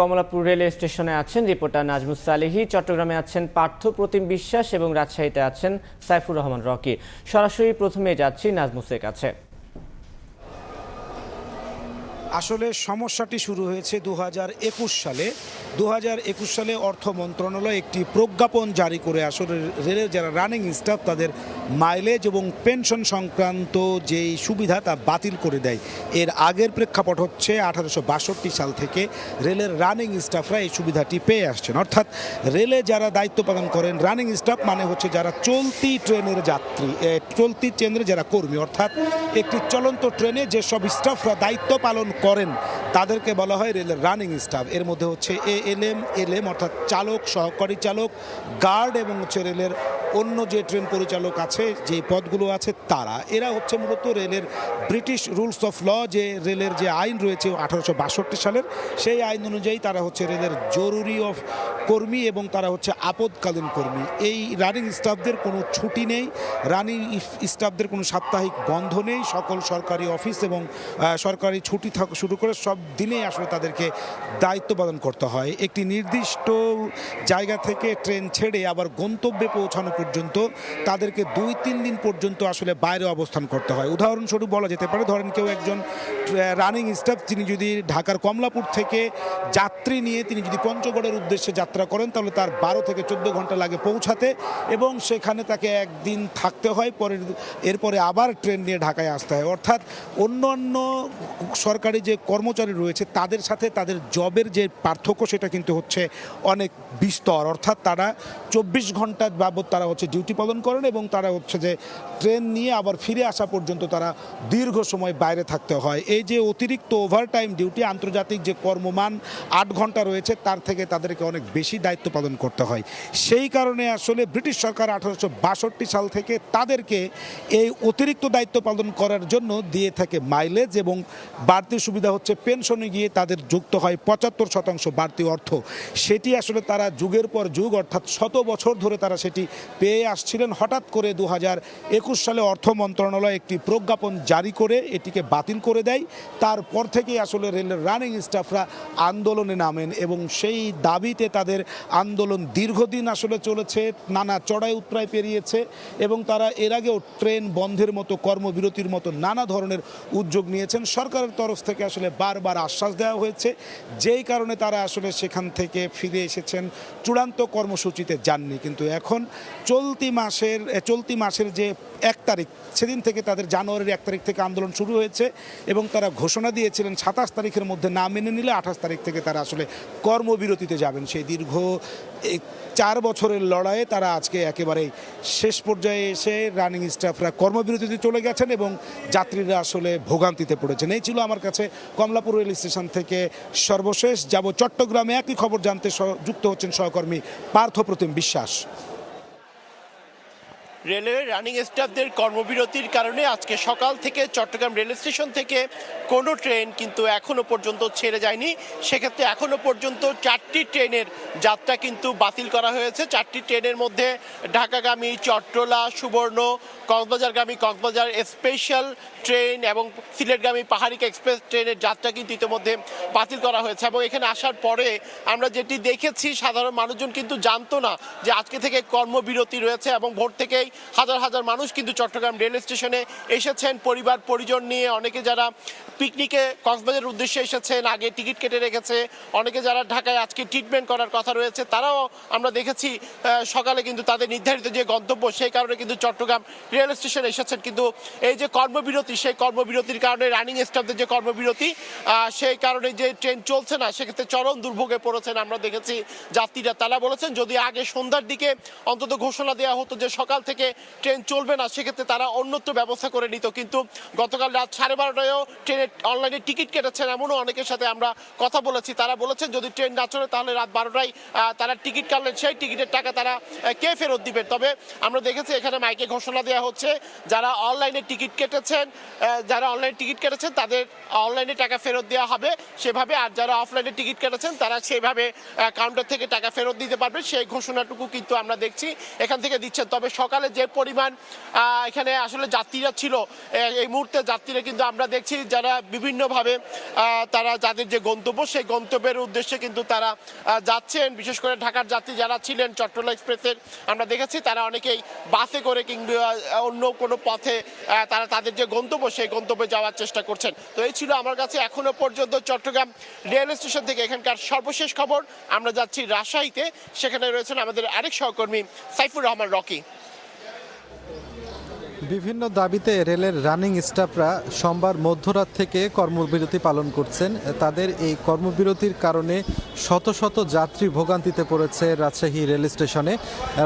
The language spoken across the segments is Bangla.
কমলাপুর রেল স্টেশনে আছেন রিপোর্টার নাজমুস সালেহী, চট্টগ্রামে আছেন পার্থ প্রতিম বিশ্বাস এবং রাজশাহীতে আছেন সাইফুর রহমান রকি। সরাসরি প্রথমে যাচ্ছি নাজমুসের কাছে। আসলে সমস্যাটি শুরু হয়েছে 2021 সালে। 2021 সালে অর্থ মন্ত্রণালয় একটি প্রজ্ঞাপন জারি করে আসলে রেলের যারা রানিং স্টাফ তাদের মাইলেজ এবং পেনশন সংক্রান্ত যেই সুবিধা তা বাতিল করে দেয়। এর আগের প্রেক্ষাপট হচ্ছে 1862 সাল থেকে রেলের রানিং স্টাফরা এই সুবিধাটি পেয়ে আসছেন। অর্থাৎ রেলে যারা দায়িত্ব পালন করেন রানিং স্টাফ মানে হচ্ছে যারা চলতি ট্রেনের যাত্রী, চলতি ট্রেনের যারা কর্মী, অর্থাৎ একটি চলন্ত ট্রেনে যেসব স্টাফরা দায়িত্ব পালন করেন তাদেরকে বলা হয় রেলের রানিং স্টাফ। এর মধ্যে হচ্ছে এলএম অর্থাৎ চালক, সহকারী চালক, গার্ড এবং হচ্ছে রেলের অন্য যে ট্রেন পরিচালক আছে যে পদগুলো আছে এরা হচ্ছে মূলত রেলের ব্রিটিশ রুলস অফ ল, যে রেলের যে আইন রয়েছে 1862 সালের, সেই আইন অনুযায়ী তারা হচ্ছে রেলের জরুরি কর্মী এবং তারা হচ্ছে আপদকালীন কর্মী। এই রানিং স্টাফদের কোনো ছুটি নেই, রানিং স্টাফদের কোনো সাপ্তাহিক বন্ধ নেই। সকল সরকারি অফিস এবং সরকারি ছুটি শুরু করে সব দিনেই আসলে তাদেরকে দায়িত্ব পালন করতে হয়। একটি নির্দিষ্ট জায়গা থেকে ট্রেন ছেড়ে আবার গন্তব্যে পৌঁছানো পর্যন্ত তাদেরকে 2-3 দিন পর্যন্ত আসলে বাইরে অবস্থান করতে হয়। উদাহরণস্বরূপ বলা যেতে পারে, ধরেন কেউ একজন রানিং স্টাফ তিনি যদি ঢাকার কমলাপুর থেকে যাত্রী নিয়ে তিনি যদি পঞ্চগড়ের উদ্দেশ্যে যাত্রা করেন তাহলে তার 12 থেকে 14 ঘন্টা লাগে পৌঁছাতে এবং সেখানে তাকে একদিন থাকতে হয়, এরপরে আবার ট্রেন নিয়ে ঢাকায় আসতে হয়। অর্থাৎ অন্যান্য সরকারি যে কর্মচারী রয়েছে তাদের সাথে তাদের জবের যে পার্থক্য সেটা কিন্তু হচ্ছে অনেক বিস্তর। অর্থাৎ তারা 24 ঘন্টা বাবদ তারা হচ্ছে ডিউটি পালন করেন এবং তারা হচ্ছে যে ট্রেন নিয়ে আবার ফিরে আসা পর্যন্ত তারা দীর্ঘ সময় বাইরে থাকতে হয়। এই যে অতিরিক্ত ওভারটাইম ডিউটি, আন্তর্জাতিক যে কর্মমান 8 ঘন্টা রয়েছে তার থেকে তাদেরকে অনেক বেশি দায়িত্ব পালন করতে হয়। সেই কারণে আসলে ব্রিটিশ সরকার 1862 সাল থেকে তাদেরকে এই অতিরিক্ত দায়িত্ব পালন করার জন্য দিয়ে থাকে মাইলেজ এবং বাড়তি সুবিধা হচ্ছে পেনশনে গিয়ে তাদের যুক্ত হয় 75% বাড়তি অর্থ। সেটি আসলে তারা যুগের পর যুগ অর্থাৎ 100 বছর ধরে তারা সেটি পেয়ে আসছিলেন। হঠাৎ করে 2021 সালে অর্থ মন্ত্রণালয় একটি প্রজ্ঞাপন জারি করে এটিকে বাতিল করে দেয়। তারপর থেকেই আসলে রেলের রানিং স্টাফরা আন্দোলনে নামেন এবং সেই দাবিতে তাদের আন্দোলন দীর্ঘদিন আসলে চলেছে, নানা চড়াই উৎরাই পেরিয়েছে এবং তারা এর আগেও ট্রেন বন্ধের মতো, কর্মবিরতির মতো নানা ধরনের উদ্যোগ নিয়েছেন। সরকারের তরফ থেকে আসলে বারবার আশ্বাস দেওয়া হয়েছে, যেই কারণে তারা আসলে সেখান থেকে ফিরে এসেছেন, চূড়ান্ত কর্মসূচিতে যাননি। কিন্তু এখন চলতি মাসের যে 1 তারিখ, সেদিন থেকে তাদের জানুয়ারির 1 তারিখ থেকে আন্দোলন শুরু হয়েছে এবং তারা ঘোষণা দিয়েছিলেন 27 তারিখের মধ্যে না মেনে নিলে 28 তারিখ থেকে তারা আসলে কর্মবিরতিতে যাবেন। সেই দীর্ঘ 4 বছরের লড়াইয়ে তারা আজকে একেবারেই শেষ পর্যায়ে এসে রানিং স্টাফরা কর্মবিরতিতে চলে গেছেন এবং যাত্রীরা আসলে ভোগান্তিতে পড়েছেন। এই ছিল আমার কাছে কমলাপুর রেল স্টেশন থেকে সর্বশেষ। যাব চট্টগ্রামে, একই খবর জানতে যুক্ত হচ্ছেন সহকর্মী পার্থ প্রতিম বিশ্বাস। রেলের রানিং স্টাফদের কর্মবিরতির কারণে আজকে সকাল থেকে চট্টগ্রাম রেল স্টেশন থেকে কোনো ট্রেন কিন্তু এখনও পর্যন্ত ছেড়ে যায়নি। সেক্ষেত্রে এখনও পর্যন্ত 4টি ট্রেনের যাত্রা কিন্তু বাতিল করা হয়েছে। 4টি ট্রেনের মধ্যে ঢাকাগামী চট্টলা, সুবর্ণ, কক্সবাজারগামী কক্সবাজার স্পেশাল ট্রেন এবং সিলেটগামী পাহাড়িকা এক্সপ্রেস ট্রেনের যাত্রা কিন্তু ইতিমধ্যে বাতিল করা হয়েছে। এবং এখানে আসার পরে আমরা যেটি দেখেছি, সাধারণ মানুষজন কিন্তু জানতো না যে আজকে থেকে কর্মবিরতি রয়েছে এবং ভোর থেকেই হাজার হাজার মানুষ কিন্তু চট্টগ্রাম রেল স্টেশনে এসেছেন পরিবার পরিজন নিয়ে। অনেকে যারা পিকনিকে কক্সবাজারের উদ্দেশ্যে এসেছেন, আগে টিকিট কেটে রেখেছে। অনেকে যারা ঢাকায় আজকে ট্রিটমেন্ট করার কথা রয়েছে তারাও আমরা দেখেছি সকালে কিন্তু তাদের নির্ধারিত যে গন্তব্য সেই কারণে কিন্তু চট্টগ্রাম রেল স্টেশনে এসেছেন। কিন্তু এই যে কর্মবিরতি, সেই কর্মবিরতির কারণে রানিং স্টাফদের যে কর্মবিরতি, সেই কারণে যে ট্রেন চলছে না, সেক্ষেত্রে চরম দুর্ভোগে পড়েছেন আমরা দেখেছি যাত্রীরা। তারা বলেছেন যদি আগে সন্ধ্যার দিকে অন্তত ঘোষণা দেওয়া হতো যে সকাল থেকে ট্রেন চলবে না, সেক্ষেত্রে তারা অন্যত্র ব্যবস্থা করে নিত। কিন্তু গতকাল রাত 12:30টায়ও ট্রেনের অনলাইনে টিকিট কেটেছেন এমনও অনেকের সাথে আমরা কথা বলেছি। তারা বলেছেন যদি ট্রেন না চলে তাহলে রাত 12টায় তারা টিকিট কাটলেন, সেই টিকিটের টাকা তারা কে ফেরত দিবেন। তবে আমরা দেখেছি এখানে মাইকে ঘোষণা দেওয়া হচ্ছে যারা অনলাইনে টিকিট কেটেছেন যারা অনলাইন টিকিট কেটেছেন তাদের অনলাইনে টাকা ফেরত দেওয়া হবে সেভাবে, আর যারা অফলাইনে টিকিট কেটেছেন তারা সেভাবে কাউন্টার থেকে টাকা ফেরত দিতে পারবে, সেই ঘোষণাটুকু কিন্তু আমরা দেখছি এখান থেকে দিচ্ছেন। তবে সকালে যে পরিমাণ এখানে আসলে যাত্রীরা ছিল, এই মুহূর্তে যাত্রীরা কিন্তু আমরা দেখছি যারা বিভিন্নভাবে তারা যাদের যে গন্তব্য সেই গন্তব্যের উদ্দেশ্যে কিন্তু তারা যাচ্ছেন। বিশেষ করে ঢাকার যাত্রী যারা ছিলেন চট্টগ্রাম এক্সপ্রেসের আমরা দেখেছি তারা অনেকেই বাসে করে কিংবা অন্য কোনো পথে তারা তাদের যে গন্তব্য সেই গন্তব্যে যাওয়ার চেষ্টা করছেন। তো এই ছিল আমার কাছে এখনো পর্যন্ত চট্টগ্রাম রেল স্টেশন থেকে এখানকার সর্বশেষ খবর। আমরা যাচ্ছি রাজশাহীতে, সেখানে রয়েছেন আমাদের আরেক সহকর্মী সাইফুর রহমান রকি। বিভিন্ন দাবিতে রেলের রানিং স্টাফরা সোমবার মধ্যরাত থেকে কর্মবিরতি পালন করছেন। তাদের এই কর্মবিরতির কারণে শত শত যাত্রী ভোগান্তিতে পড়েছে রাজশাহী রেল স্টেশনে।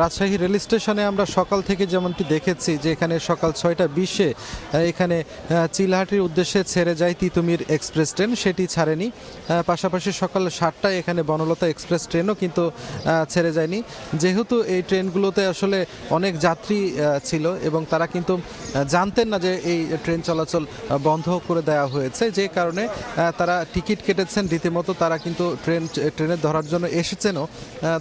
রাজশাহী রেল স্টেশনে আমরা সকাল থেকে যেমনটি দেখেছি যে এখানে সকাল 6:20-এ এখানে চিলাহাটির উদ্দেশ্যে ছেড়ে যায় তিতুমির এক্সপ্রেস ট্রেন, সেটি ছাড়েনি। পাশাপাশি সকাল 7টায় এখানে বনলতা এক্সপ্রেস ট্রেনও কিন্তু ছেড়ে যায়নি। যেহেতু এই ট্রেনগুলোতে আসলে অনেক যাত্রী ছিল এবং তারা কিন্তু জানতেন না যে এই ট্রেন চলাচল বন্ধ করে দেওয়া হয়েছে, যে কারণে তারা টিকিট কেটেছেন রীতিমতো, তারা কিন্তু ট্রেনে ধরার জন্য এসেছেনও।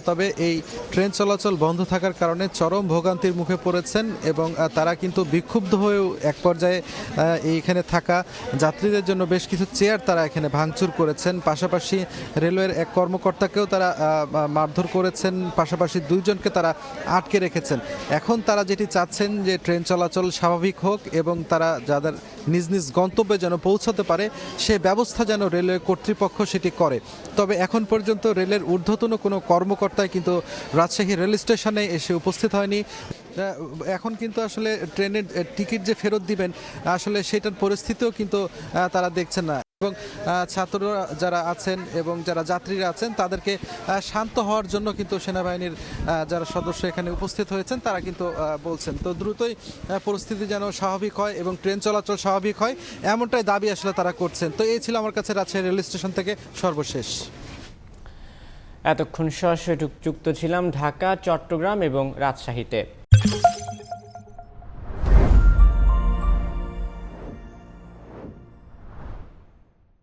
তবে এই ট্রেন চলাচল বন্ধ থাকার কারণে চরম ভোগান্তির মুখে পড়েছেন এবং তারা কিন্তু বিক্ষুব্ধ হয়েও এক পর্যায়ে এইখানে থাকা যাত্রীদের জন্য বেশ কিছু চেয়ার তারা এখানে ভাঙচুর করেছেন। পাশাপাশি রেলওয়ের এক কর্মকর্তাকেও তারা মারধর করেছেন, পাশাপাশি 2 জনকে তারা আটকে রেখেছেন। এখন তারা যেটি চাচ্ছেন যে ট্রেন চলাচল স্বাভাবিক হোক এবং তারা যাদের নিজ নিজ গন্তব্যে যেন পৌঁছাতে পারে সে ব্যবস্থা যেন রেলওয়ে কর্তৃপক্ষ সেটি করে। তবে এখন পর্যন্ত রেলের ঊর্ধ্বতন কোনো কর্মকর্তাই কিন্তু রাজশাহী রেল স্টেশনে এসে উপস্থিত হয়নি। এখন কিন্তু আসলে ট্রেনের টিকিট যে ফেরত দিবেন আসলে সেটার পরিস্থিতিও কিন্তু তারা দেখছেন না। এবং ছাত্ররা যারা আছেন এবং যারা যাত্রীরা আছেন তাদেরকে শান্ত হওয়ার জন্য কিন্তু সেনাবাহিনীর যারা সদস্য এখানে উপস্থিত হয়েছেন তারা কিন্তু বলছেন তো দ্রুতই পরিস্থিতি যেন স্বাভাবিক হয় এবং ট্রেন চলাচল স্বাভাবিক হয়, এমনটাই দাবি আসলে তারা করছেন। তো এই ছিল আমার কাছে রাজশাহী রেল স্টেশন থেকে সর্বশেষ। এতক্ষণ সরাসরি যুক্ত ছিলাম ঢাকা, চট্টগ্রাম এবং রাজশাহীতে।